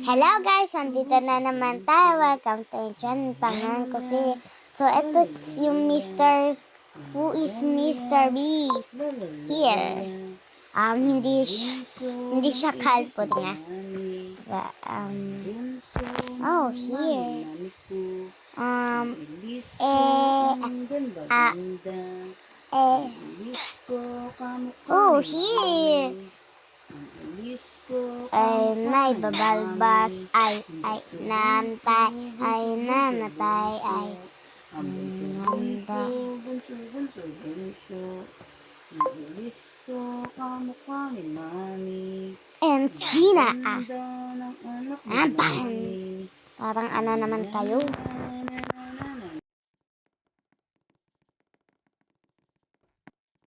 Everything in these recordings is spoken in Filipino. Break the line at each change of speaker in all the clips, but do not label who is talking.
Hello guys! Andito na naman tayo. Welcome to my channel. Pangalan ko si... So, ito yung Mr. Who is Mr. B? Here. Hindi siya kalpot nga. Oh, here. Oh, here. Ay babalbas, ay namatay, ay namatay, ay namatay. And Sina, parang ano naman kayo.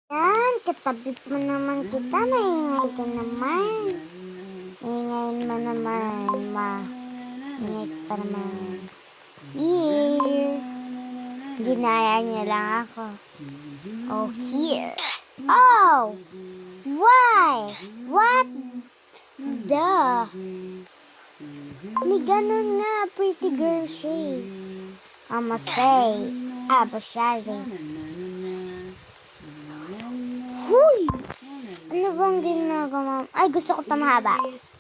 Yan, katabi mo naman kita, maingay ka naman. Ingay mo naman, ingay ka naman. Here. Ginaya niya lang ako. Oh, here. Oh! Why? What the? May ganun nga, pretty girl siya. I must say, Abashali. Huy! Ano bang ginagawa? Ay, gusto ko pa mahaba. This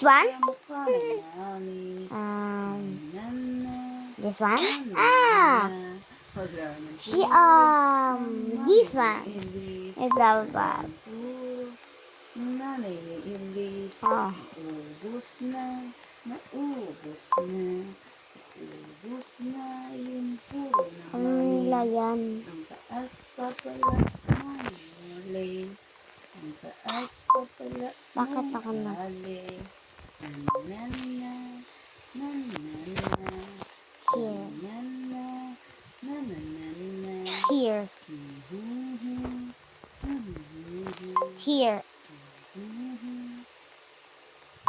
one? This one? This one. It's blah. Oh. Ubus na yung puro na mali. Ang taas pa pala mali. Ang taas pa pala mali. Bakit ako na? Here. Here.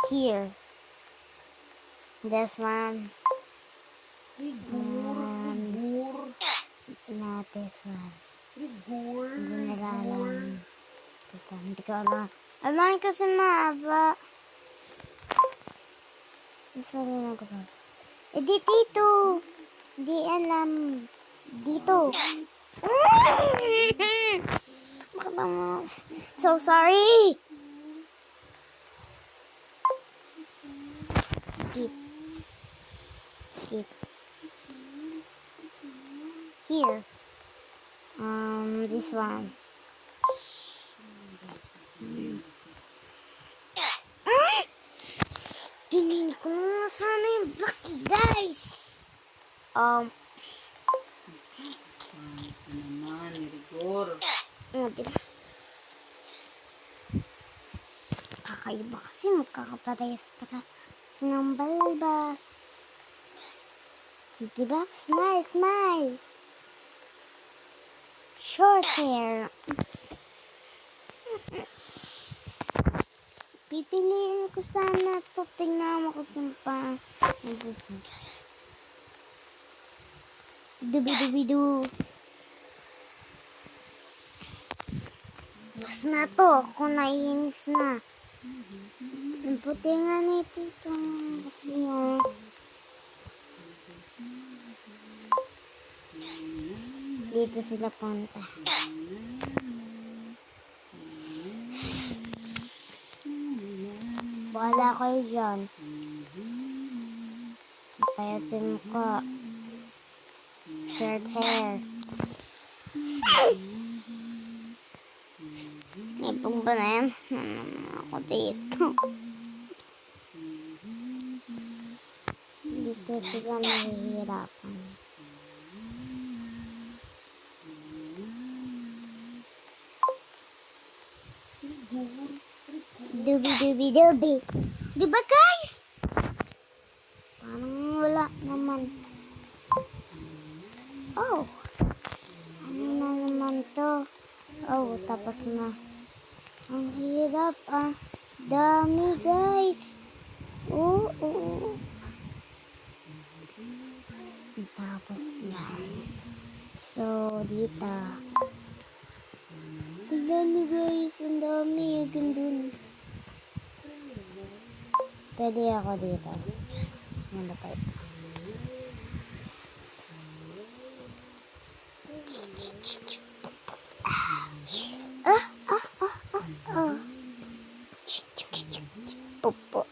Here. This one. Not this one. Hindi nila alam. Hindi ko alam. Alam kasi maaba. Nasali na ko ba? Dito. Hindi alam. Dito. So sorry. Skip. Here. This one. Tingin ko na sana yung Blacky, guys.
Naman, rigor.
Kakaiba kasi magkakaparehas para ng balbas. Diba? Smile. Short hair. Pipiliin ko sana ito. Tingnan mo ko itong pa. Dubi-dubi-du. Mas na to. Ako naiinis na. Ang puti nga nito itong yung... Dito sila punta. Bahala kayo dyan. Payatin ko. Short hair. Ipong ba na yan? Ako dito. Dito sila nahihirapan. Dubi. Diba guys? Parang wala naman. Oh. Ano na naman to? Oh, tapos na. Ang hirap dami guys. Tapos na. So, dito. Tignan nyo guys, ang dami. Gandun.
Pwede ako dito. Ano pa ito? Pupo.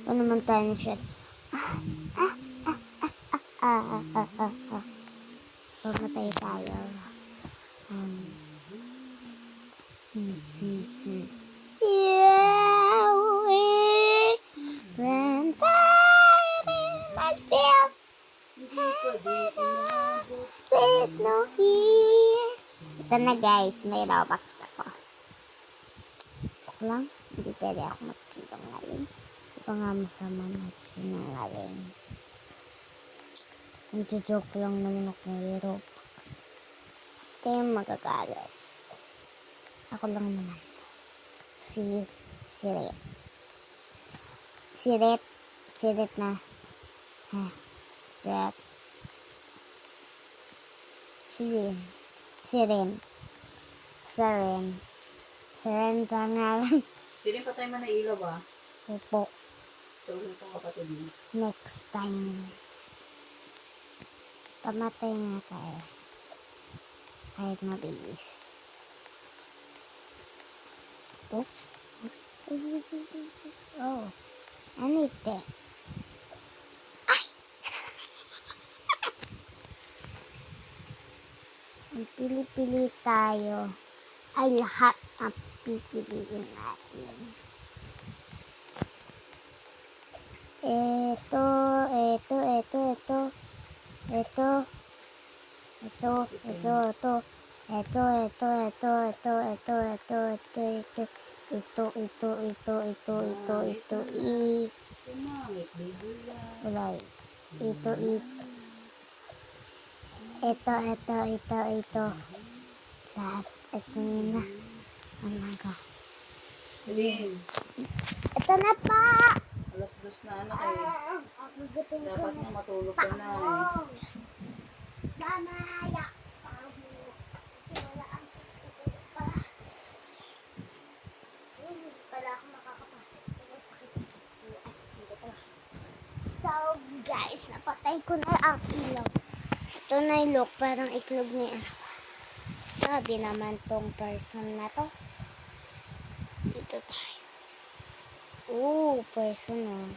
Ano naman tayo siya? Pamatay tayo. When tired in my field, with no here. Ito na guys, may Robux ako. Joke lang, hindi pwede ako magsinungaling. Hindi pa nga masama magsinungaling. Nagjo-joke lang naman ako ng Robux. Kaya magagalit. Ako lang naman. Si Ret. Si Ret na. Ha? Si Ret. Si Ren. Si Ren pangalan.
Sino yung patay mo na ilaw ba?
Opo.
Tawag ko kapatid mo.
Next time. Pamatay nga tayo. Kahit mabilis. Oops. Oh. Anite. Ay! Ang pili-pili tayo ay lahat ang pipiliin natin.
Kumangit, baby lang.
Wala. Ito. Lahat. Ito na. Oh my God.
Celine,
Ito na pa!
alas 2 na anak eh.
Agugutin ko
Dapat
na.
na matulog ka na eh.
Mamaya. Kasi wala ang sakit pa. Hindi pala ako makakapasok sa sakit. Hindi pala. So guys, napatay ko na ang ilaw. Ito na yung look, parang iklog ni anak ko. Sabi naman tong person na to. Dito tayo. Oh, person ah.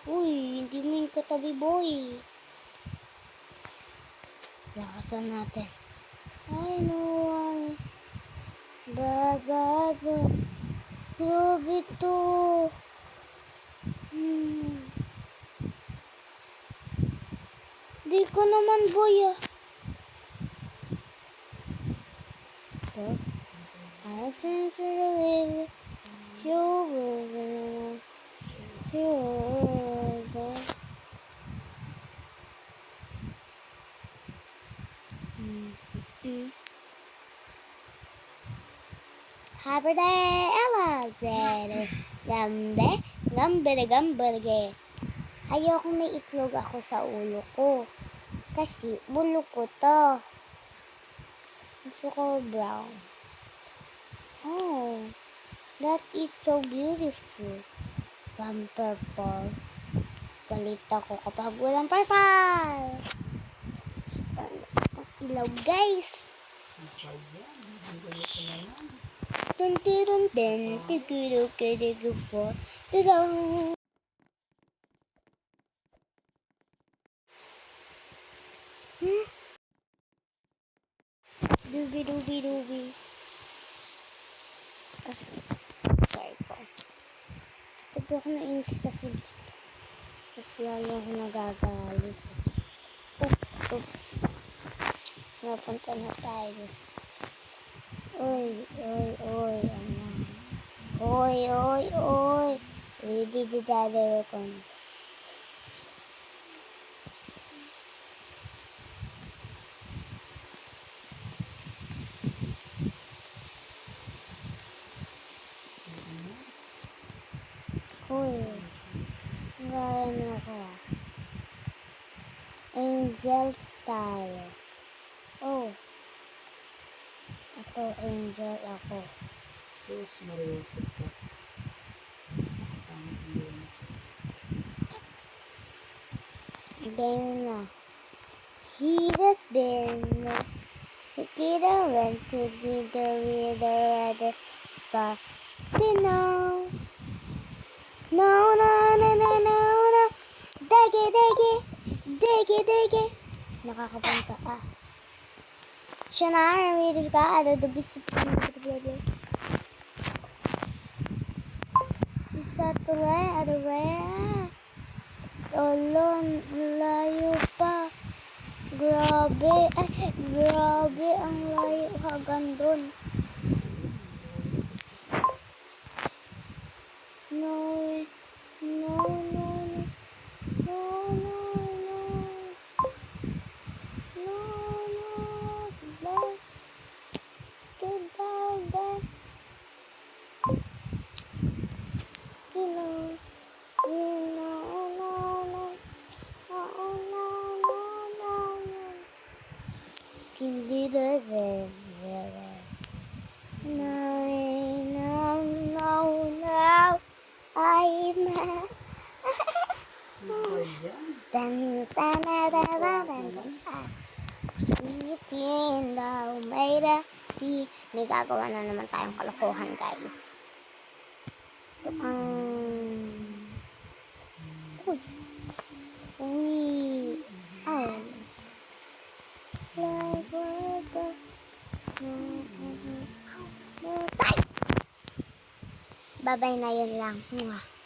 Uy, hindi mo yung katabi boy. Lakasan natin. I know I. Ba. Grabe to. Di ko naman boy ah. I turn to the way. You will. Happy day, Ella said. Gambere. Ayoko may itlog ako sa ulo ko. Kasi bulok ko to. Gusto ko brown. Oh, that is so beautiful. One purple. Galit ako kapag walang purple. Ang ilaw, guys. Dun, tigiru, for. Tudong. Dubi. Sorry po. Pag ako nainis kasi mas lalo ako nagagalit. Oops. Napunta na tayo. Oy. Ano? Oy. Ready to gather ko. Hoy. Gano'n ako. Angel style. Oh. Ito, angel ako.
Sus, mariusap ka. Tama yun.
Again na. He has been the kiddo went to the red star. No, no, no, no, no, no, no. Dege, dege, dege, dege. Nakakapunta ah. Siya na, read ka, ada the best si Satulay, ada where? Olon, layo pa. Grabe, ay, grabe ang layo hanggang doon. No, no, no, no, no, no, no, no, get down there. You know, no, no, no, no, no, no, no. Hindi na no, no, no, no, I'm
Ano ba yan?
tan tan Itin daw may rapi. May gagawa na naman tayong kalokohan, guys. Ito ang uy ay like water. Babay na yun lang. Mwah.